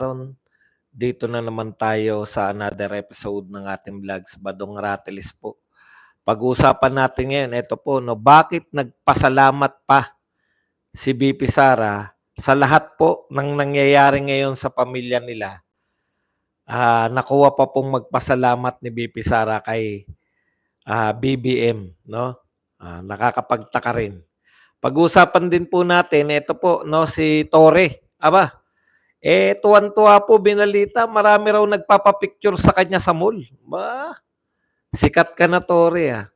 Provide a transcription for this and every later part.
Ron, dito na naman tayo sa another episode ng ating vlogs, Badong Ratelis po. Pag-uusapan natin ngayon, ito po, no, bakit nagpasalamat pa si BP Sara sa lahat po ng nangyayari ngayon sa pamilya nila. Nakuha pa pong magpasalamat ni BP Sara kay BBM, no? Nakakapagtaka rin. Pag-uusapan din po natin, ito po, no, si Torre. Tuwan-tuwa po binalita, marami raw nagpapapicture sa kanya sa mall. Sikat ka na, Tore.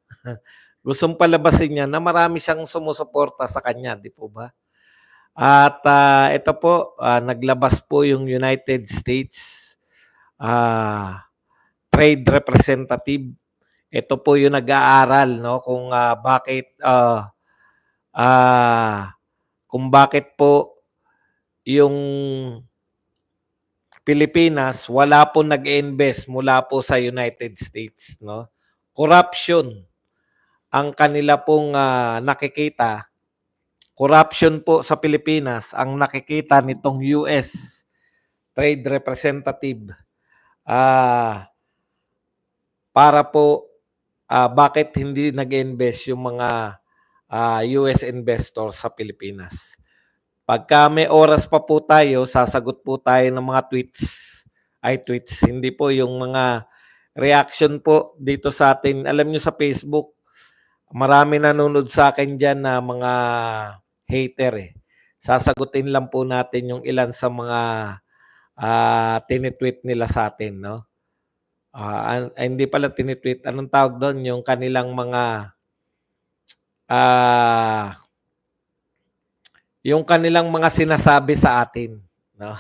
Gustong palabasin niya na marami siyang sumusuporta sa kanya, di po ba? At ito po, naglabas po yung United States Trade Representative. Ito po yung nag-aaral, no, kung bakit po yung Pilipinas wala po nag-invest mula po sa United States, no? Corruption ang kanila pong nakikita. Corruption po sa Pilipinas ang nakikita nitong US Trade Representative. Para po bakit hindi nag-invest yung mga US investors sa Pilipinas. Pagka may oras pa po tayo, sasagot po tayo ng mga tweets. Hindi po yung mga reaction po dito sa atin. Alam nyo sa Facebook, marami nanonood sa akin dyan na mga hater. Sasagutin lang po natin yung ilan sa mga tinitweet nila sa atin, no? Hindi pala tinitweet. Anong tawag doon? Yung kanilang mga sinasabi sa atin, no?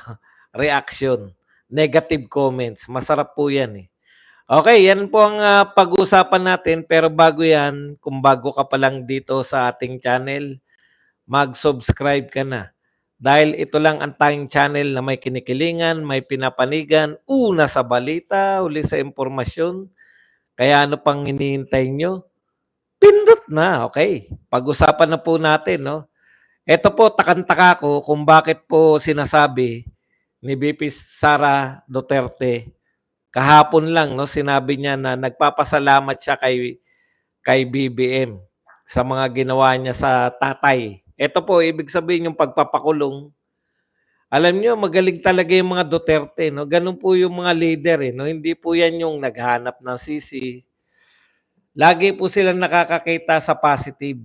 Reaction, negative comments, masarap po 'yan . Okay, yan po ang pag-uusapan natin, pero bago 'yan, kung bago ka pa lang dito sa ating channel, mag-subscribe ka na. Dahil ito lang ang tanging channel na may kinikilingan, may pinapanigan, una sa balita, uli sa impormasyon. Kaya ano pang hinihintay nyo? Pindot na, okay. Pag-usapan na po natin, no? Ito po, takang-taka ko kung bakit po sinasabi ni BP Sara Duterte, kahapon lang, no, sinabi niya na nagpapasalamat siya kay BBM sa mga ginawa niya sa tatay. Ito po, ibig sabihin yung pagpapakulong. Alam niyo, magaling talaga yung mga Duterte, no? Ganun po yung mga leader, no? Hindi po yan yung naghanap ng sisi. Lagi po silang nakakakita sa positive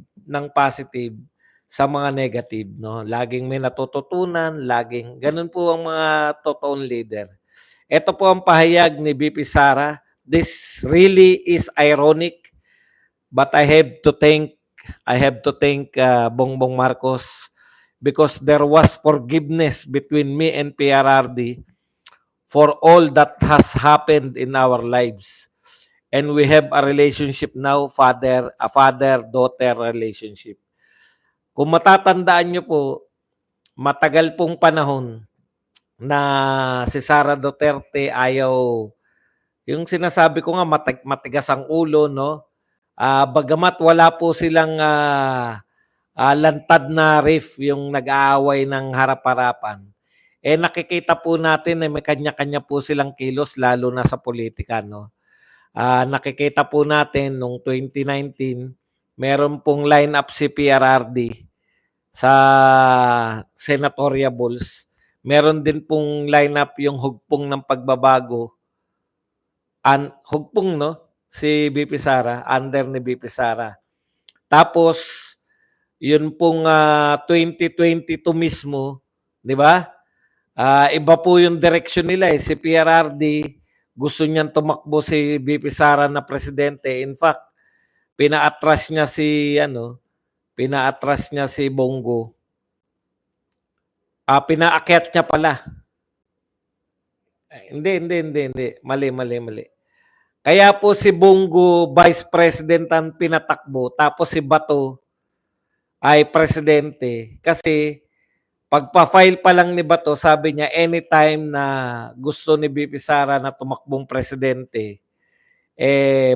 sa mga negative, no? Laging may natututunan, ganun po ang mga totoong leader. Ito po ang pahayag ni BP Sara. This really is ironic, but I have to thank Bongbong Marcos because there was forgiveness between me and PRRD for all that has happened in our lives. And we have a relationship now, a father-daughter relationship. Kung matatandaan nyo po, matagal pong panahon na si Sara Duterte ayaw, yung sinasabi ko nga matigas ang ulo, no? Bagamat wala po silang lantad na riff, yung nag-aaway ng harap-harapan, nakikita po natin na may kanya-kanya po silang kilos, lalo na sa politika, no? Nakikita po natin noong 2019, meron pong line-up si PRRD sa senatoriables. Meron din pong line-up yung hugpong ng pagbabago. Hugpong, no? Si BP Sara, under ni BP Sara. Tapos, yun pong 2022 mismo, di ba? Iba po yung direction nila . Si PRRD, gusto niyang tumakbo si BP Sara na presidente. In fact, pina-atras niya si Bongo. Pinaakyat niya pala. Hindi. Mali. Kaya po si Bongo, vice president ang pinatakbo. Tapos si Bato ay presidente. Kasi pagpa-file pa lang ni Bato, sabi niya anytime na gusto ni BP Sara na tumakbong presidente,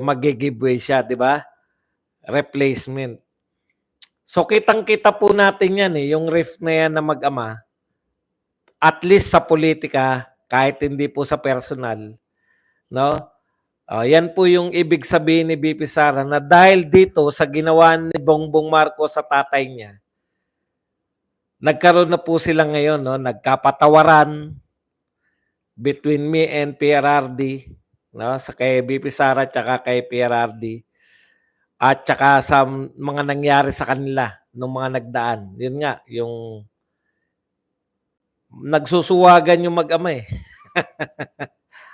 mag-giveaway siya, di ba? Replacement. So kitang-kita po natin yan , yung riff na yan na mag-ama. At least sa politika, kahit hindi po sa personal, 'no? Yan po yung ibig sabihin ni VP Sara na dahil dito sa ginawa ni Bongbong Marcos sa tatay niya, nagkaroon na po sila ngayon, 'no, nagkapatawaran between me and PRRD, 'no, sa kay VP Sara tsaka kay PRRD at tsaka sa mga nangyari sa kanila nung mga nagdaan. Yun nga, yung nagsusuwagan yung mag-ama, eh.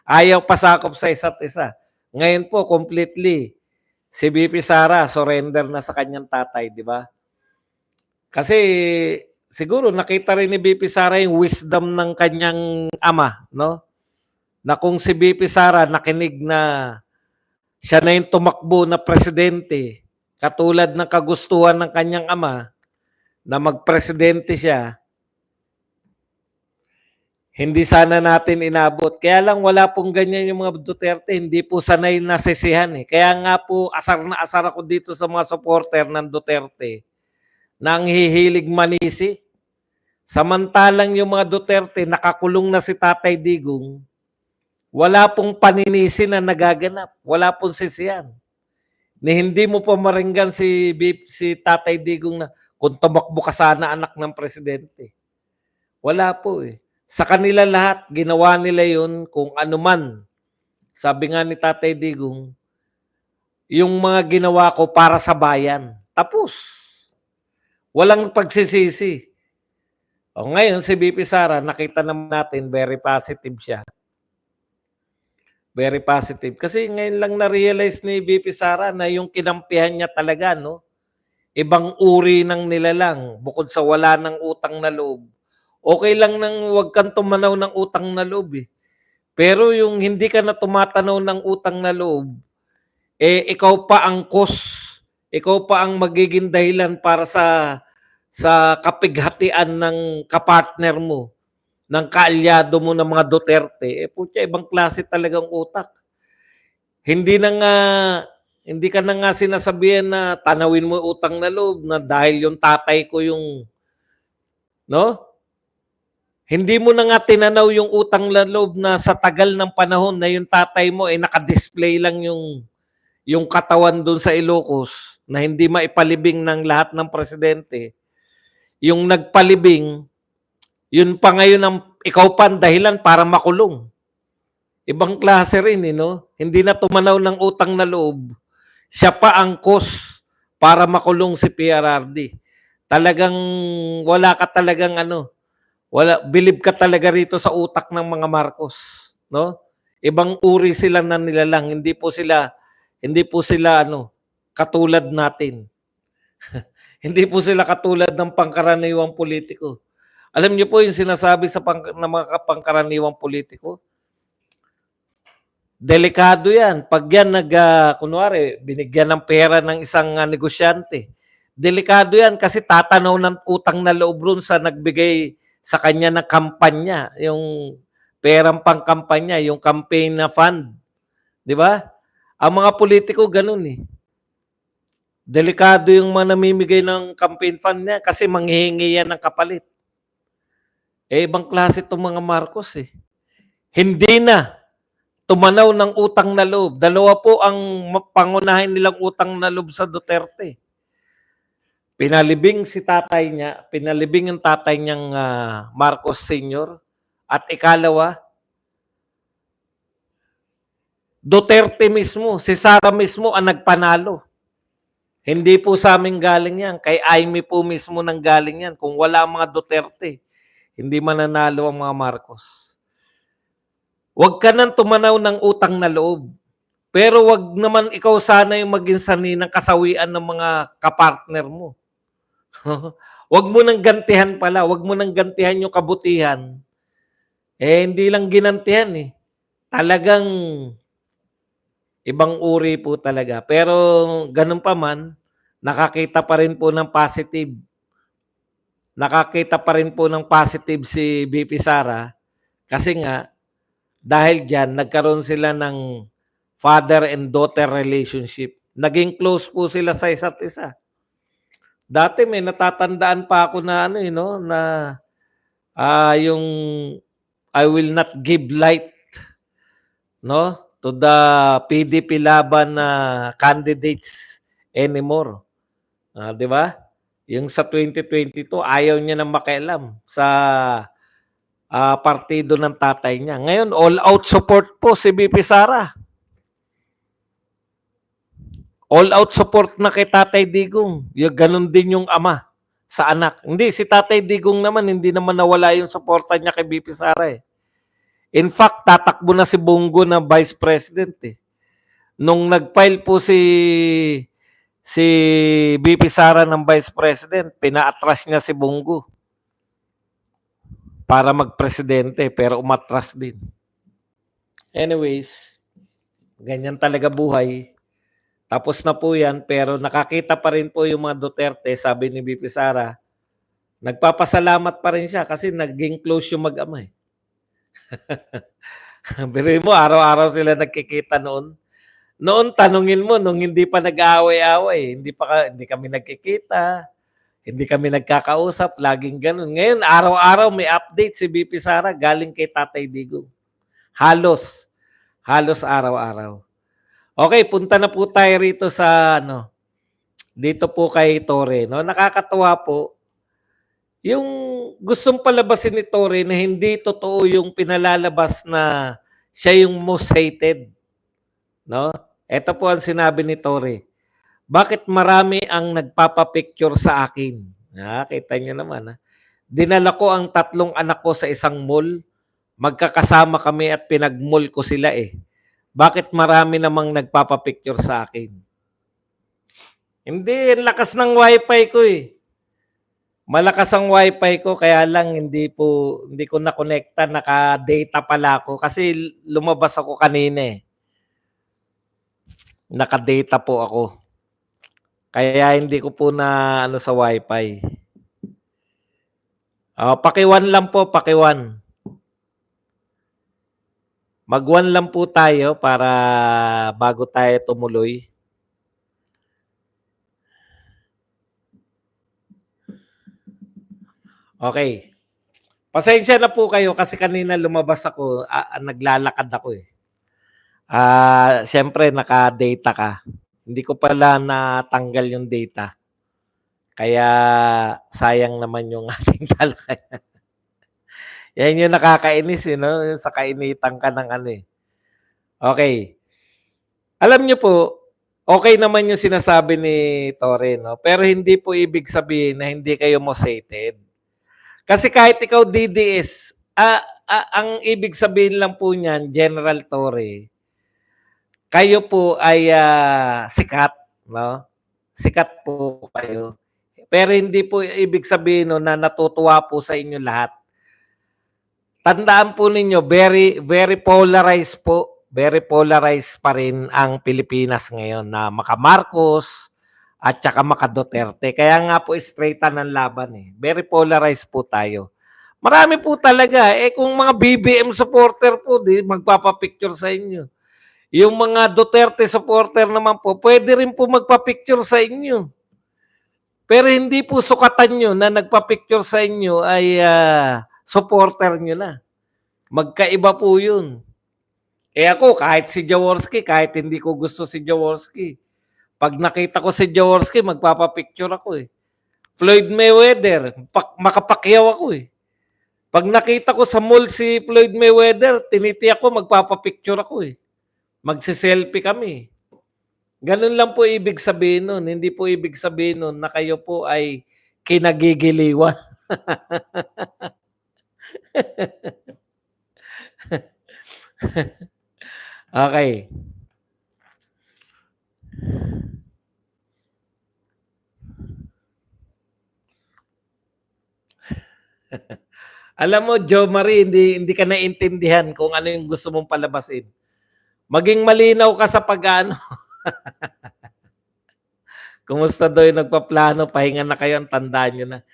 Ayaw pasakop sa isa't isa. Ngayon po completely si VP Sara surrender na sa kanyang tatay, 'di ba? Kasi siguro nakita rin ni VP Sara yung wisdom ng kanyang ama, 'no? Na kung si VP Sara nakinig na siya na yung tumakbo na presidente, katulad ng kagustuhan ng kanyang ama na magpresidente siya, hindi sana natin inabot. Kaya lang wala pong ganyan yung mga Duterte, hindi po sanay nasisihan, eh. Kaya nga po asar na asar ako dito sa mga supporter ng Duterte na ang hihilig manisi. Samantalang yung mga Duterte, nakakulong na si Tatay Digong, wala pong paninisi na nagaganap. Wala pong sisiyan. Ni hindi mo pa maringgan si Tatay Digong na kung tumakbo ka sana anak ng presidente. Wala po, eh. Sa kanila lahat, ginawa nila yun kung ano man. Sabi nga ni Tatay Digong, yung mga ginawa ko para sa bayan. Tapos. Walang pagsisisi. Ngayon si VP Sara, nakita naman natin very positive siya. Very positive. Kasi ngayon lang na-realize ni VP Sara na yung kinampihan niya talaga, no? Ibang uri ng nilalang bukod sa wala ng utang na loob. Okay lang nang wag kang tumanaw ng utang na loob, eh. Pero yung hindi ka na tumatanaw ng utang na loob, eh ikaw pa ang cause. Ikaw pa ang magiging dahilan para sa kapighatian ng kapartner mo, ng kaalyado mo ng mga Duterte, eh putya, ibang klase talagang utak. Hindi na nga, hindi ka na nga sinasabihan na tanawin mo utang na loob na dahil yung tatay ko yung, no? Hindi mo na nga tinanaw yung utang na loob na sa tagal ng panahon na yung tatay mo ay naka-display lang yung katawan doon sa Ilocos na hindi maipalibing ng lahat ng presidente. Yung nagpalibing, yun pa ngayon ang ikaw pa ang dahilan para makulong. Ibang klase rin, eh, no? Hindi na tumanaw ng utang na loob. Siya pa ang cause para makulong si PRRD. Talagang wala ka talagang ano, believe ka talaga rito sa utak ng mga Marcos, no? Ibang uri sila na nilalang, hindi po sila ano, katulad natin. Hindi po sila katulad ng pangkaraniwang politiko. Alam niyo po yung sinasabi ng mga pangkaraniwang politiko? Delikado yan. Pag yan kunwari, binigyan ng pera ng isang negosyante. Delikado yan kasi tatanaw ng utang na loob ron sa nagbigay sa kanya ng kampanya. Yung perang pangkampanya, yung campaign na fund. Di ba? Ang mga politiko ganun, eh. Delikado yung mga namimigay ng campaign fund niya kasi manghihingi yan ng kapalit. Ibang klase itong mga Marcos, eh. Hindi na tumanaw ng utang na loob. Dalawa po ang pangunahin nilang utang na loob sa Duterte. Pinalibing si tatay niya, pinalibing yung tatay niyang Marcos Sr. At ikalawa, Duterte mismo, si Sara mismo ang nagpanalo. Hindi po sa amin galing yan. Kay Aimee po mismo nang galing yan. Kung wala ang mga Duterte, hindi mananalo ang mga Marcos. Huwag ka nang tumanaw ng utang na loob. Pero wag naman ikaw sana yung maging sanhi ng kasawian ng mga kapartner mo. Wag mo nang gantihan pala. Wag mo nang gantihan yung kabutihan. Hindi lang ginantihan, eh. Talagang ibang uri po talaga. Pero ganun pa man, nakakita pa rin po ng positive. Nakakita pa rin po ng positive si VP Sara kasi nga dahil diyan nagkaroon sila ng father and daughter relationship. Naging close po sila sa isa't isa. Dati may natatandaan pa ako na ano, no, na yung I will not give light, no, to the PDP laban na candidates anymore. 'Di ba? Yung sa 2022 ayaw niya nang makialam sa partido ng tatay niya. Ngayon, all out support po si VP Sara. All out support na kay Tatay Digong. Yung ganun din yung ama sa anak. Hindi, si Tatay Digong naman, hindi naman nawala yung suporta niya kay VP Sara eh. In fact, tatakbo na si Bongo na Vice President eh. Nung nag-file po si VP Sara ng Vice President, pinaatras niya si Bongo para magpresidente pero umatras din. Anyways, ganyan talaga buhay. Tapos na po yan, pero nakakita pa rin po yung mga Duterte, sabi ni VP Sara, nagpapasalamat pa rin siya kasi naging close yung mag-ama eh. Biruin mo, araw-araw sila nagkikita noon. Noon, tanungin mo, nung hindi pa nag-aaway-aaway, hindi kami nagkikita, hindi kami nagkakausap, laging ganun. Ngayon, araw-araw may update si VP Sara galing kay Tatay Digong. Halos araw-araw. Okay, punta na po tayo rito sa dito po kay Torre, no? Nakakatuwa po yung gustong palabasin ni Torre na hindi totoo yung pinalalabas na siya yung most hated, no? Ito po ang sinabi ni Torre. Bakit marami ang nagpapapicture sa akin? Kita niyo naman, ha? Dinala ko ang 3 anak ko sa isang mall. Magkakasama kami at pinag-mall ko sila eh. Bakit marami namang nagpapapicture sa akin? Hindi, lakas ng wifi ko eh. Malakas ang wifi ko kaya lang hindi ko na-connecta, naka-data pala ako kasi lumabas ako kanina eh. Naka-data po ako. Kaya hindi ko po na sa wifi. Paki-1 lang po, paki-1. Mag-1 lang po tayo para bago tayo tumuloy. Okay. Pasensya na po kayo kasi kanina lumabas ako, naglalakad ako eh. Siyempre naka-data ka. Hindi ko pala natanggal yung data. Kaya sayang naman yung ating talakayan. Yan yung nakakainis eh, no? Yung sa kainitan ka ng eh. Okay. Alam nyo po, okay naman yung sinasabi ni Torre, no? Pero hindi po ibig sabihin na hindi kayo motivated. Kasi kahit ikaw DDS, ang ibig sabihin lang po niyan, General Torre, kayo po ay sikat, no? Sikat po kayo. Pero hindi po ibig sabihin na natutuwa po sa inyo lahat. Tandaan po ninyo, very, very polarized po. Very polarized pa rin ang Pilipinas ngayon na maka-Marcos at saka maka-Duterte. Kaya nga po straightan ang laban eh. Very polarized po tayo. Marami po talaga. Kung mga BBM supporter po, magpapapicture sa inyo. Yung mga Duterte supporter naman po, pwede rin po magpapicture sa inyo. Pero hindi po sukatan nyo na nagpapicture sa inyo ay supporter nyo na. Magkaiba po yun. Ako, kahit si Jaworski, kahit hindi ko gusto si Jaworski, pag nakita ko si Jaworski, magpapapicture ako eh. Floyd Mayweather, makapakyaw ako eh. Pag nakita ko sa mall si Floyd Mayweather, tiniti ako, magpapapicture ako eh. Magsiselfie kami. Ganun lang po ibig sabihin nun. Hindi po ibig sabihin nun na kayo po ay kinagigiliwan. Okay. Alam mo, Jo Marie, hindi ka naintindihan kung ano yung gusto mong palabasin. Maging malinaw ka sa pag-ano. Kumusta daw yung nagpaplano, pahinga na kayo, ang tandaan nyo na.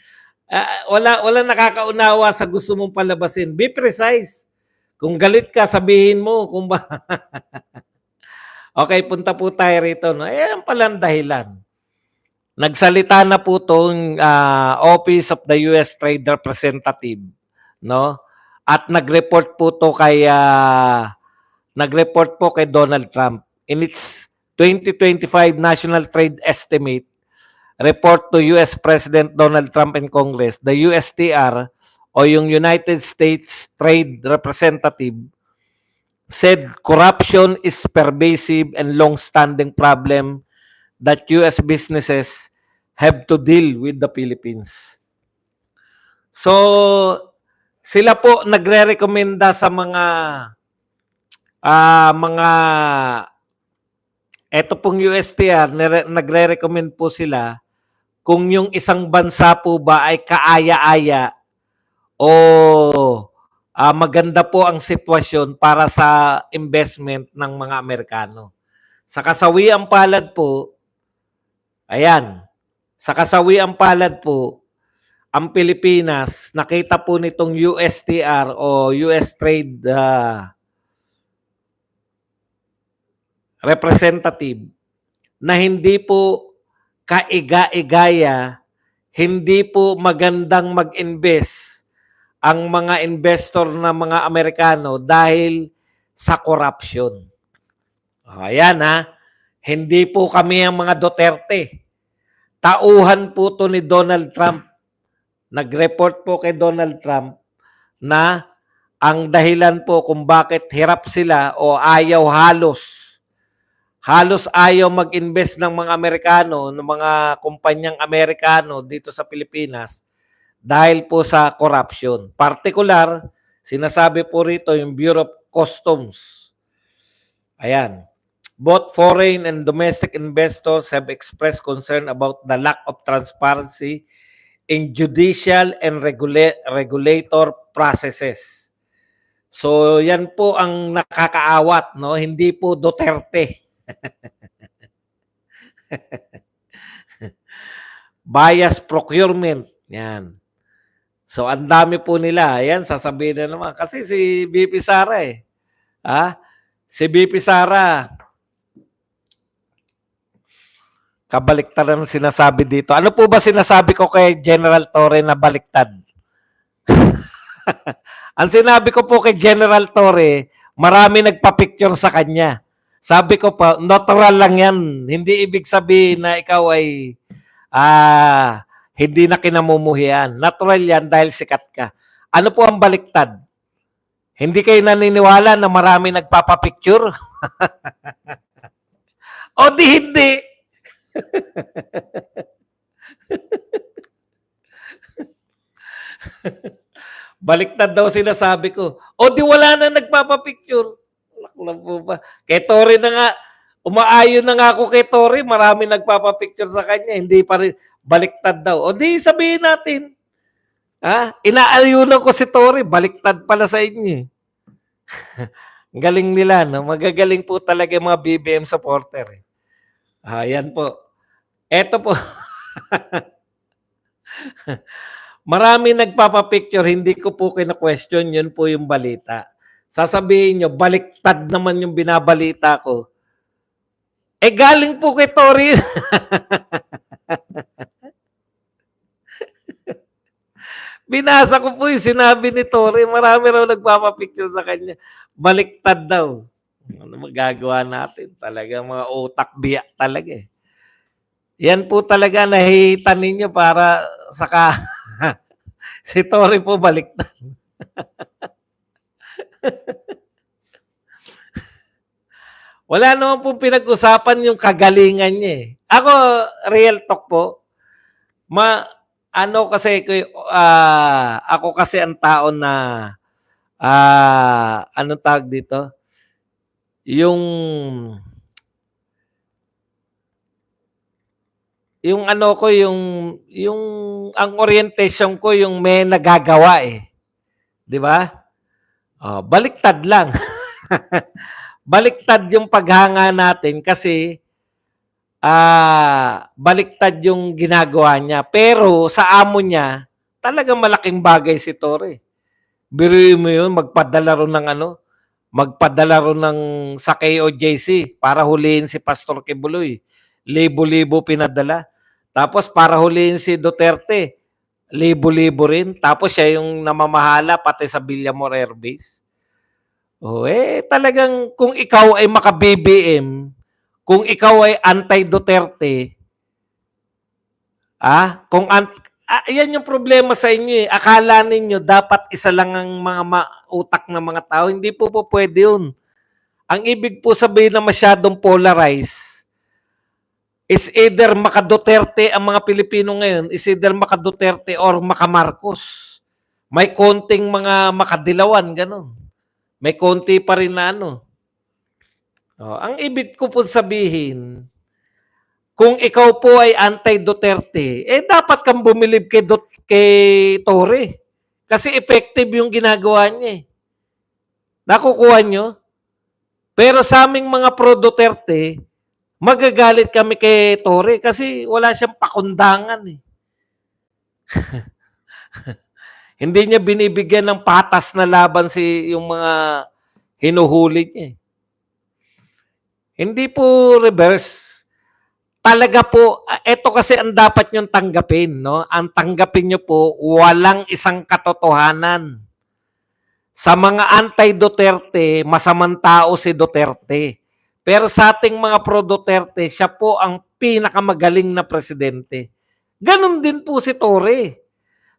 Wala nakakaunawa sa gusto mong palabasin. Be precise. Kung galit ka, sabihin mo kung ba. Okay, punta po tayo rito. No? Ayan palang dahilan. Nagsalita na po itong Office of the U.S. Trade Representative, no? at nag-report po kay Donald Trump. In its 2025 National Trade Estimate report to US President Donald Trump and Congress, the USTR o yung United States Trade Representative said corruption is pervasive and long-standing problem that US businesses have to deal with the Philippines. So, sila po nagre-rekomenda sa mga eto pong USTR, nagre-recommend po sila kung yung isang bansa po ba ay kaaya-aya o maganda po ang sitwasyon para sa investment ng mga Amerikano. Sa kasawiang palad po, ayan, sa kasawiang palad po, ang Pilipinas, nakita po nitong USTR o US Trade Representative na hindi po kaiga-igaya, hindi po magandang mag-invest ang mga investor na mga Amerikano dahil sa corruption. Ayan hindi po kami ang mga Duterte. Tauhan po to ni Donald Trump. Nag-report po kay Donald Trump na ang dahilan po kung bakit hirap sila o halos ayaw mag-invest ng mga Amerikano, ng mga kumpanyang Amerikano dito sa Pilipinas dahil po sa corruption. Particular, sinasabi po rito yung Bureau of Customs. Ayan. Both foreign and domestic investors have expressed concern about the lack of transparency in judicial and regulator processes. So, yan po ang nakakaawat, no? Hindi po Duterte. Bias procurement. Yan. So, ang dami po nila. Ayan, sasabihin na naman. Kasi si BP Sara si BP Sara, kabaliktad ang sinasabi dito. Ano po ba sinasabi ko kay General Torre na baliktad? Ang sinabi ko po kay General Torre, marami nagpa-picture sa kanya. Sabi ko pa, natural lang yan. Hindi ibig sabihin na ikaw ay hindi na kinamumuhian. Natural yan dahil sikat ka. Ano po ang baliktad? Hindi kayo naniniwala na marami nagpapapicture? O di hindi. Baliktad daw sinasabi ko. O di wala na nagpapapicture. Lang po ba? Kay Torre na nga, umaayon na nga ako kay Torre, marami nagpapapicture sa kanya, hindi pa rin, baliktad daw. O di sabihin natin, inaayunan ko si Torre, baliktad pala sa inyo. Galing nila, no? Magagaling po talaga yung mga BBM supporter. Yan po. Eto po. Marami nagpapapicture, hindi ko po kina-question, yun po yung balita. Sasabihin nyo, baliktad naman yung binabalita ko. Galing po kay Torre. Binasa ko po yung sinabi ni Torre, marami raw nagpapapicture sa kanya. Baliktad daw. Ano magagawa natin? Talaga mga utak biyak talaga Yan po talaga nahihitan ninyo para saka si Torre po baliktad. Wala naman pong pinag-usapan yung kagalingan niya Ako, real talk po, ako kasi ang tao na, anong tawag dito? Yung ang orientation ko yung may nagagawa Di ba? Baliktad lang. Baliktad yung paghanga natin kasi baliktad yung ginagawa niya. Pero sa amo niya, talagang malaking bagay si Torre. Biruin mo yun, magpadala ron ng sa KOJC para huliin si Pastor Kibuloy. Libo-libo pinadala. Tapos para huliin si Duterte, Libo-libo rin. Tapos siya yung namamahala pati sa Villamor Air Base. Oh, talagang kung ikaw ay maka-BBM, kung ikaw ay anti-Duterte, yan yung problema sa inyo eh. Akala ninyo dapat isa lang ang mga utak ng mga tao. Hindi po pwede yun. Ang ibig po sabihin na masyadong polarized is either maka-Duterte ang mga Pilipino ngayon, is either maka-Duterte or maka-Marcos. May konting mga makadilawan, ganun. May konti pa rin na ano. Ang ibig ko po sabihin, kung ikaw po ay anti-Duterte, dapat kang bumilib kay Torre. Kasi effective yung ginagawa niya eh. Nakukuha nyo? Pero sa aming mga pro-Duterte, magagalit kami kay Torre kasi wala siyang pakundangan eh. Hindi niya binibigyan ng patas na laban yung mga hinuhuli niya. Hindi po reverse. Talaga po, ito kasi ang dapat niyong tanggapin, no? Ang tanggapin niyo po, walang isang katotohanan. Sa mga anti-Duterte, masamang tao si Duterte. Pero sa ating mga pro-Duterte, siya po ang pinakamagaling na presidente. Ganon din po si Torre.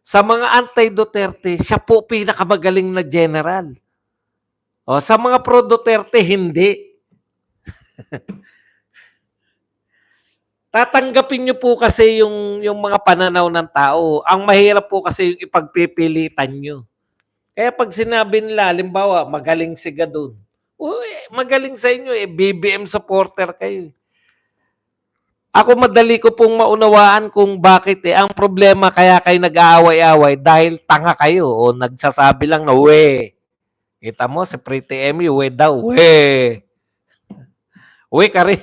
Sa mga anti-Duterte, siya po pinakamagaling na general. O, sa mga pro-Duterte, hindi. Tatanggapin niyo po kasi yung mga pananaw ng tao. Ang mahirap po kasi yung ipagpipilitan niyo. Kaya pag sinabi nila, halimbawa, magaling si Gadon. Magaling sa inyo BBM supporter kayo. Ako madali ko pong maunawaan kung bakit Ang problema kaya kayo nag-aaway-away dahil tanga kayo o nagsasabi lang na we. Kita mo si Pretty Emmy, we daw, we. We ka rin.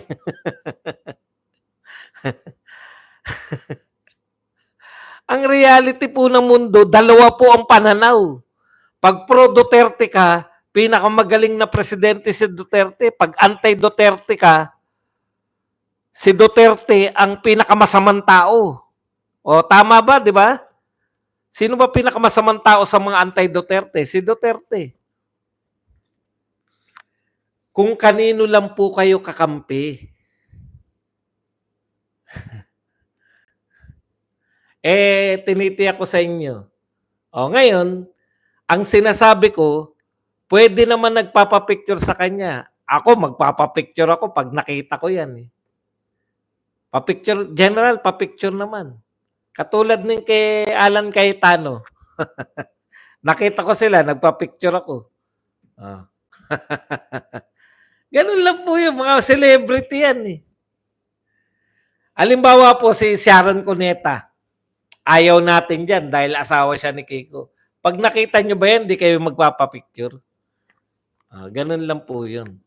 Ang reality po ng mundo, dalawa po ang pananaw. Pag pro-Duterte ka, pinakamagaling na presidente si Duterte. Pag anti-Duterte ka, si Duterte ang pinakamasamang tao. O tama ba, di ba? Sino ba pinakamasamang tao sa mga anti-Duterte? Si Duterte. Kung kanino lang po kayo kakampi. Tinitiyak ko sa inyo. O ngayon, ang sinasabi ko, pwede naman nagpapapicture sa kanya. Ako, magpapapicture ako pag nakita ko yan. Papicture, general, papicture naman. Katulad ng kay Alan Cayetano. Nakita ko sila, nagpapicture ako. Ganun lang po yung mga celebrity yan eh. Halimbawa po si Sharon Cuneta. Ayaw natin dyan dahil asawa siya ni Kiko. Pag nakita nyo ba yan, di kayo magpapapicture. Ganun lang po yun.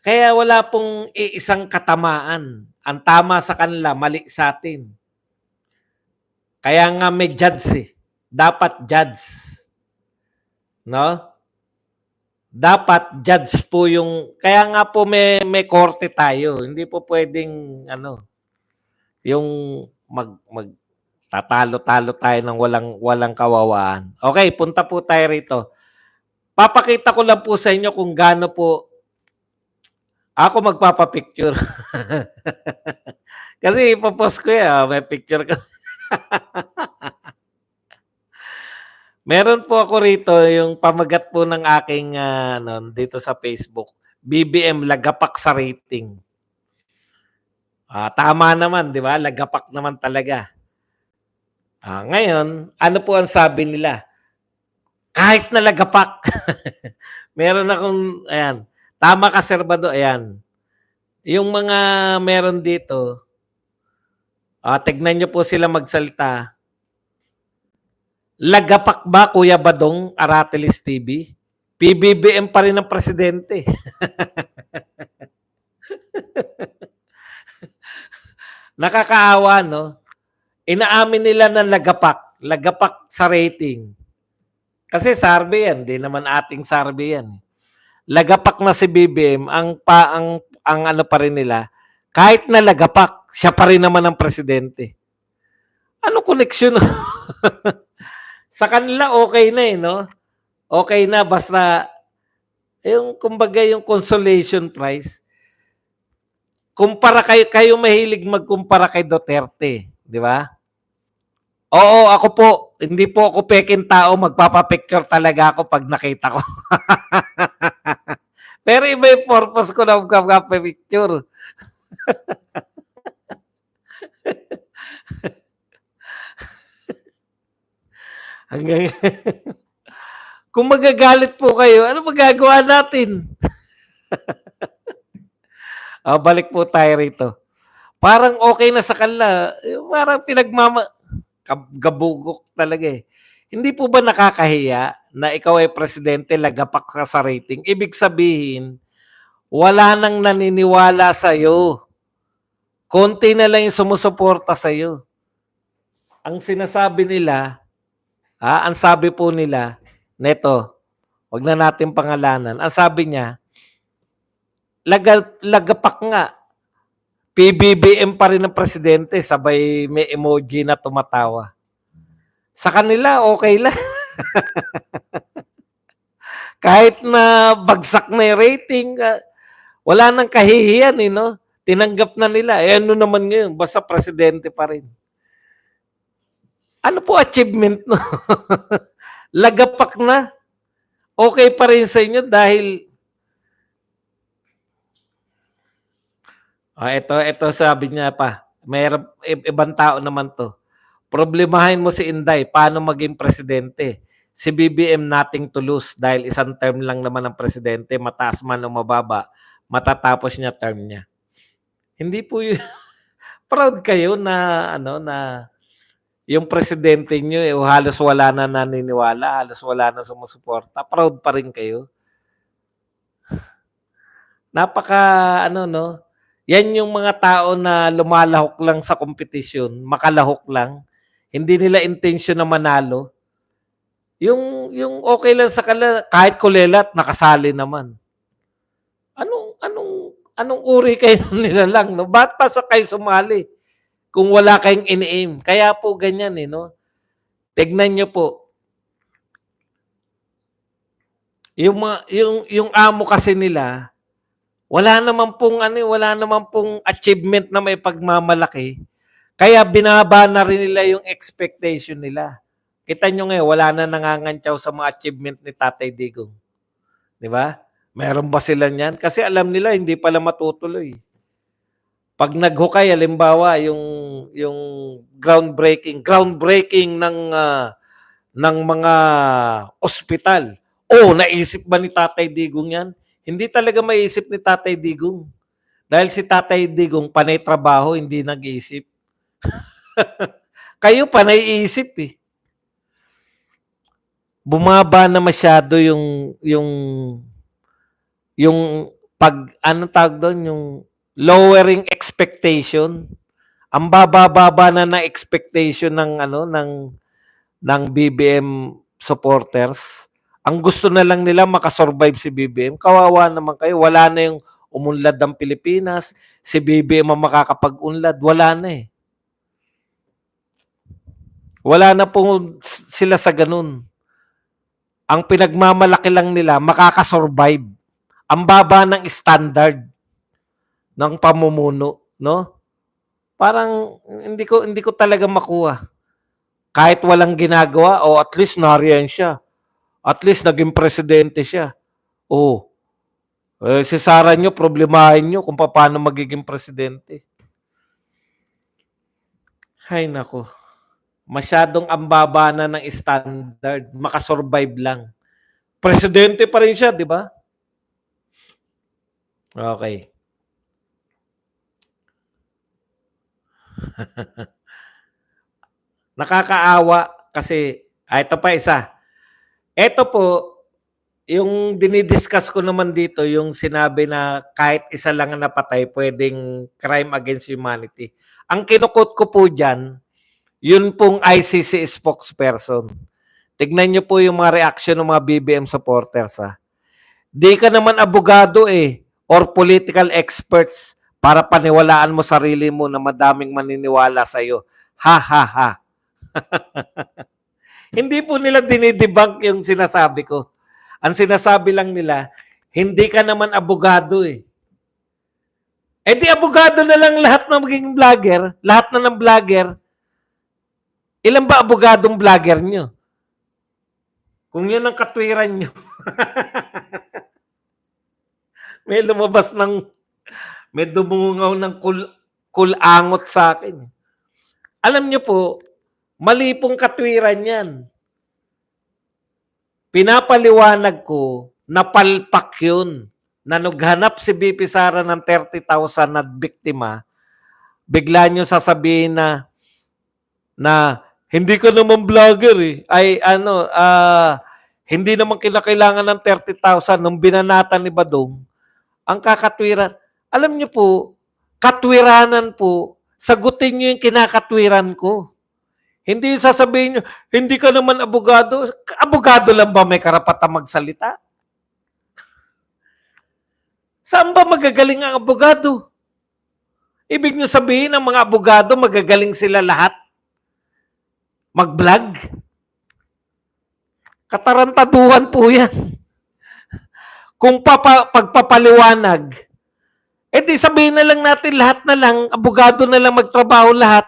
Kaya wala pong iisang katamaan. Ang tama sa kanila, mali sa atin. Kaya nga may judge eh. Dapat judge. No? Dapat judge po yung... Kaya nga po may korte tayo. Hindi po pwedeng yung tatalo-talo tayo ng walang kawawaan. Okay, punta po tayo rito. Papakita ko lang po sa inyo kung gaano po ako magpapapicture. Kasi ipopost ko yan. May picture ko. Meron po ako rito yung pamagat po ng aking dito sa Facebook. BBM lagapak sa rating. Tama naman, di ba? Lagapak naman talaga. Ngayon, ano po ang sabi nila? Kahit na lagapak. Meron akong, ayan, tama ka, Serbado, ayan. Yung mga meron dito, tignan nyo po sila magsalita. Lagapak ba, Kuya Badong, Aratelis TV? PBBM pa rin ang presidente. Nakakaawa, no? Inaamin nila ng lagapak sa rating. Kasi survey yan, di naman ating survey yan. Lagapak na si BBM, ang ano pa rin nila, kahit na lagapak, siya pa rin naman ang presidente. Ano koneksyon? Sa kanila okay na, eh, 'no? Okay na basta yung kumbaga yung consolation prize, kayo mahilig magkumpara kay Duterte, 'di ba? Oo, ako po, hindi po ako pekeng tao, magpapa-picture talaga ako 'pag nakita ko. Pero iba yung purpose ko na magpapa-picture. Hanggang kung magagalit po kayo, ano magagawa natin? Balik po tayo rito. Parang okay na sa kanila, parang gabugok talaga, eh. Hindi po ba nakakahiya na ikaw ay presidente, lagapak ka sa rating? Ibig sabihin, wala nang naniniwala sa'yo. Konti na lang yung sumusuporta sa'yo. Ang sinasabi nila, ang sabi po nila, neto, wag na natin pangalanan. Ang sabi niya, lagapak nga. PBBM pa rin ng presidente, sabay may emoji na tumatawa. Sa kanila, okay lang. Kahit na bagsak na yung rating, wala nang kahihiyan, eh, no? Tinanggap na nila. Eh, ano naman ngayon? Basta presidente pa rin. Ano po achievement, no? Lagapak na. Okay pa rin sa inyo dahil ito sabi niya pa. Mayroon ibang tao naman to. Problemahin mo si Inday, paano maging presidente? Si BBM nating to lose dahil isang term lang naman ng presidente, mataas man o mababa, matatapos niya term niya. Hindi po yun. Proud kayo na na yung presidente niyo halos wala na naniniwala, halos wala na sumusuporta. Proud pa rin kayo. Napaka no. Yan yung mga tao na lumalahok lang sa kompetisyon, makalahok lang. Hindi nila intensyon na manalo. Yung okay lang sa kanila, kahit kulelat, nakasali naman. Anong uri kayo nila lang, no? Ba't pa sa kayo sumali kung wala kayong ini-aim? Kaya po ganyan, eh, no? Tignan niyo po. Yung amo kasi nila, wala naman pong achievement na may pagmamalaki. Kaya binaba na rin nila yung expectation nila. Kita nyo ngayon, wala na nangangantyaw sa mga achievement ni Tatay Digong. Di ba? Meron ba sila niyan? Kasi alam nila, hindi pala matutuloy. Pag naghukay, halimbawa, yung groundbreaking ng mga ospital. Naisip ba ni Tatay Digong yan? Hindi talaga maiisip ni Tatay Digong. Dahil si Tatay Digong, panay trabaho, hindi nag-iisip. Kayo panay-iisip, eh. Bumaba na masyado yung anong tawag doon, yung lowering expectation. Ang baba-baba na ng expectation ng BBM supporters. Ang gusto na lang nila makasurvive si BBM. Kawawa naman kayo. Wala na yung umunlad ng Pilipinas. Si BBM ang makakapag-unlad. Wala na, eh. Wala na po sila sa ganun. Ang pinagmamalaki lang nila, makakasurvive. Ang baba ng standard ng pamumuno, no? Parang hindi ko talaga makuha. Kahit walang ginagawa, at least nariyan siya. At least naging presidente siya. Si Sara nyo, problemahin nyo kung paano magiging presidente. Hay nako. Masyadong ambaba na ng standard. Makasurvive lang. Presidente pa rin siya, di ba? Okay. Nakakaawa kasi, ito pa isa. Ito po, yung dinidiscuss ko naman dito, yung sinabi na kahit isa lang ang napatay, pwedeng crime against humanity. Ang kinukot ko po dyan, yun pong ICC spokesperson. Tignan nyo po yung mga reaction ng mga BBM supporters. Di ka naman abogado, or political experts para paniwalaan mo sarili mo na madaming maniniwala sa'yo. Ha, ha, ha. Hindi po nila dinidebunk yung sinasabi ko. Ang sinasabi lang nila, hindi ka naman abogado eh. Eh di abogado na lang lahat ng maging vlogger, lahat na ng vlogger. Ilan ba abogadong vlogger nyo? Kung yun ang katwiran nyo. May lumabas ng, may dumungaw ng kulangot sa akin. Alam nyo po, mali pong katwiran yan. Pinapaliwanag ko, napalpak yun. Na naghanap si BP Sara ng 30,000 na biktima, bigla nyo sasabihin na hindi ka naman vlogger eh. Ay ano, hindi naman kinakailangan ng 30,000 nung binanatan ni Badong. Ang kakatwiran, alam nyo po, katwiranan po, sagutin nyo yung kinakatwiran ko. Hindi sasabihin nyo, hindi ka naman abogado. Abogado lang ba may karapatang magsalita? Saan ba magagaling ang abogado? Ibig nyo sabihin ng mga abogado, magagaling sila lahat? Mag-vlog? Katarantaduhan po yan. Kung pagpapaliwanag, di sabihin na lang natin lahat na lang, abogado na lang magtrabaho lahat.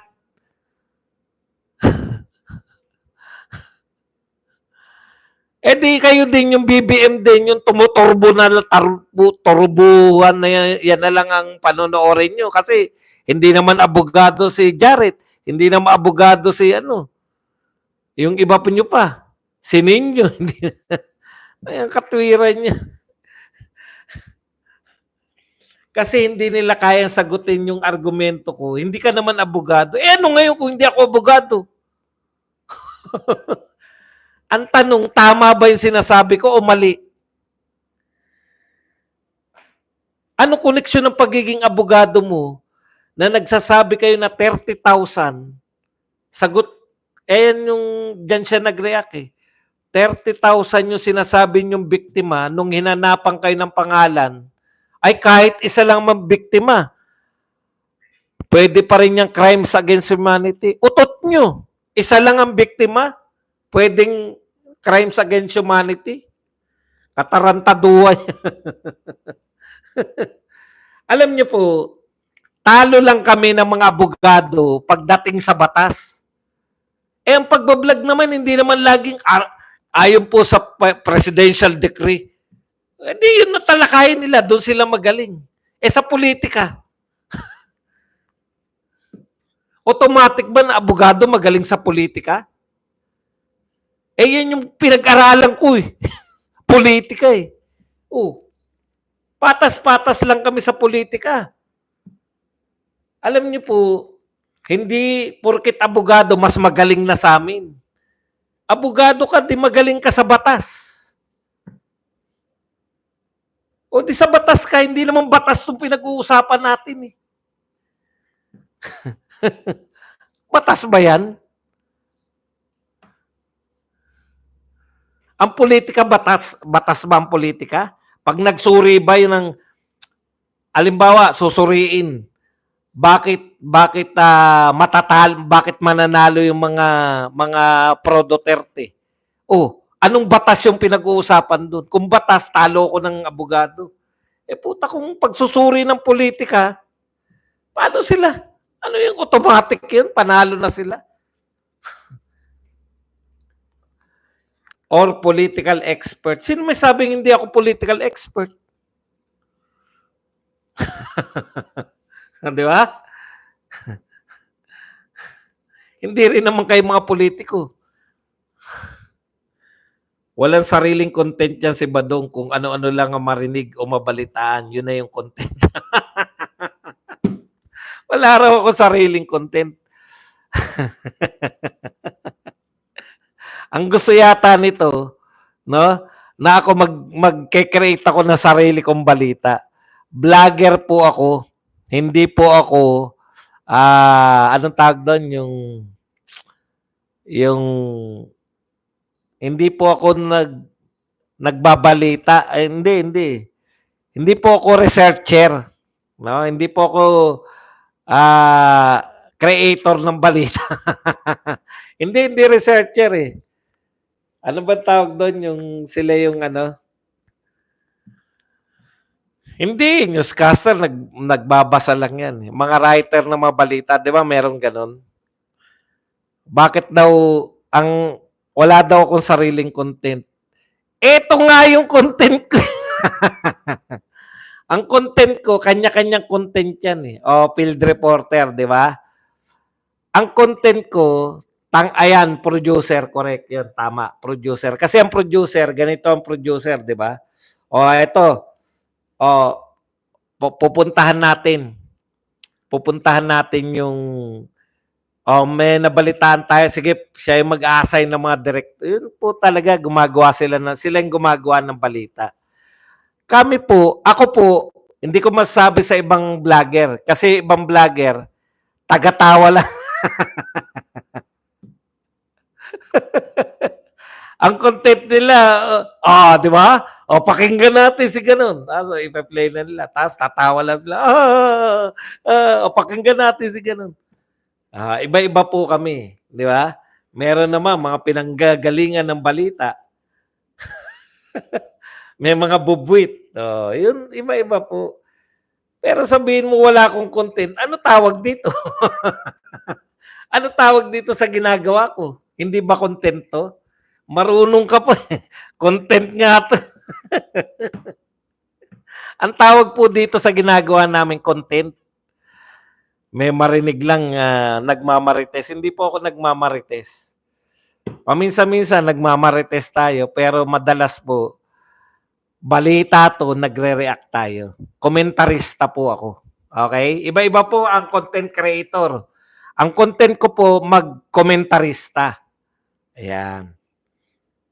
Di kayo din yung BBM din, yung tumuturbo na turbuhan na yan na lang ang panonoorin nyo. Kasi hindi naman abogado si Jared, hindi naman abogado si yung iba po nyo pa, si Ninyo. Ang katwiran niya. Kasi hindi nila kayang sagutin yung argumento ko. Hindi ka naman abogado. Ano ngayon kung hindi ako abogado? Ang tanong, tama ba yung sinasabi ko o mali? Ano koneksyon ng pagiging abogado mo na nagsasabi kayo na 30,000? Sagot, yung dyan siya nag-react eh. 30,000 yung sinasabi yung biktima nung hinanapan kayo ng pangalan, ay kahit isa lang mambiktima, pwede pa rin yung crimes against humanity. Utot nyo. Isa lang ang biktima, pwedeng crimes against humanity. Katarantaduhan. Alam nyo po, talo lang kami ng mga abogado pagdating sa batas. Ang pagbablog naman, hindi naman laging ayon po sa presidential decree. Hindi yun natalakayin nila, doon sila magaling. Sa politika, automatic ba na abogado magaling sa politika? Yan yung pinag-aralan ko eh. Politika eh. Patas-patas lang kami sa politika. Alam niyo po, hindi porket abogado mas magaling na sa amin. Abogado ka, di magaling ka sa batas. Di sa batas ka, hindi naman batas itong pinag-uusapan natin eh. Batas ba yan? Ang politika, batas ba ang politika? Pag nagsuri ba yun ng, alimbawa, susuriin, bakit bakit mananalo yung mga pro Duterte? Anong batas yung pinag-uusapan doon? Kung batas, talo ko ng abogado. Puta, kung pagsusuri ng politika, paano sila? Ano yung automatic yun? Panalo na sila. Or political expert. Sino may sabing hindi ako political expert? Di ba? Hindi rin naman kayo mga politiko. Walang sariling content yan si Badong, kung ano-ano lang ang marinig o mabalitaan. Yun na yung content. Wala raw ako sariling content. Ang gusto yata nito, no, na ako mag-create ako ng sarili kong balita. Vlogger po ako. Hindi po ako anong tawag doon, yung hindi po ako nagbabalita. Hindi. Hindi po ako researcher. No, hindi po ako creator ng balita. Hindi researcher eh. Ano ba tawag doon yung sila yung ano? Hindi, newscaster, nagbabasa lang yan. Mga writer ng mga balita, di ba meron ganon? Bakit daw, ang, wala daw akong sariling content. Ito nga yung content ko. Ang content ko, kanya-kanyang content yan eh. O, field reporter, di ba? Ang content ko, ayan, producer, correct yun, tama, producer. Kasi ang producer, ganito ang producer, di ba? O, ito, o, pupuntahan natin. Pupuntahan natin yung may nabalitaan tayo. Sige, siya yung mag-assign ng mga director. Yun po talaga, gumagawa sila yung gumagawa ng balita. Kami po, ako po, hindi ko masasabi sa ibang vlogger. Kasi ibang vlogger, taga-tawa lang. Ang content nila, di ba? Pakinggan natin si ganun. Tapos, ipa-play na nila. Tapos, tatawa lang sila. Pakinggan natin si ganun. Iba-iba po kami, di ba? Meron naman mga pinanggagalingan ng balita. May mga bubwit. Yun, iba-iba po. Pero sabihin mo wala akong content, ano tawag dito? Ano tawag dito sa ginagawa ko? Hindi ba content to? Marunong ka pa eh. Content nga to. Ang tawag po dito sa ginagawa namin content. May marinig lang nagmamarites. Hindi po ako nagmamarites. Paminsan-minsan nagmamarites tayo pero madalas po balita to, nagre-react tayo. Komentarista po ako. Okay? Iba-iba po ang content creator. Ang content ko po mag-komentarista. Ayan.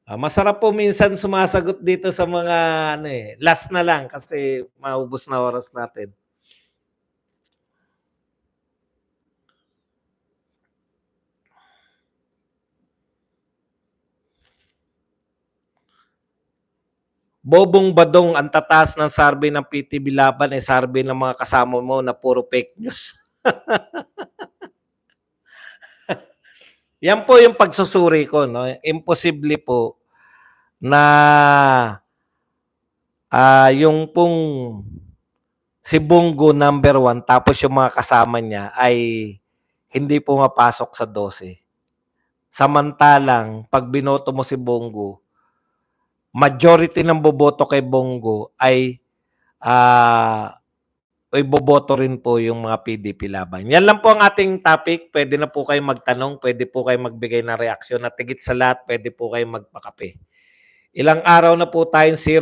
Masarap po minsan sumasagot dito sa mga last na lang kasi maubos na oras natin. Bobong Badong, ang tataas ng survey ng PTV Laban survey ng mga kasama mo na puro fake news. Yan po yung pagsusuri ko, no? Imposible po na yung pong si Bongo number 1 tapos yung mga kasama niya ay hindi pumapasok sa 12. Samantalang pag binoto mo si Bongo, majority ng boboto kay Bongo ay boboto rin po yung mga PDP Laban. Yan lang po ang ating topic. Pwede na po kayo magtanong, pwede po kayo magbigay ng reaksyon at higit sa lahat, pwede po kayo magpakape. Ilang araw na po tayong zero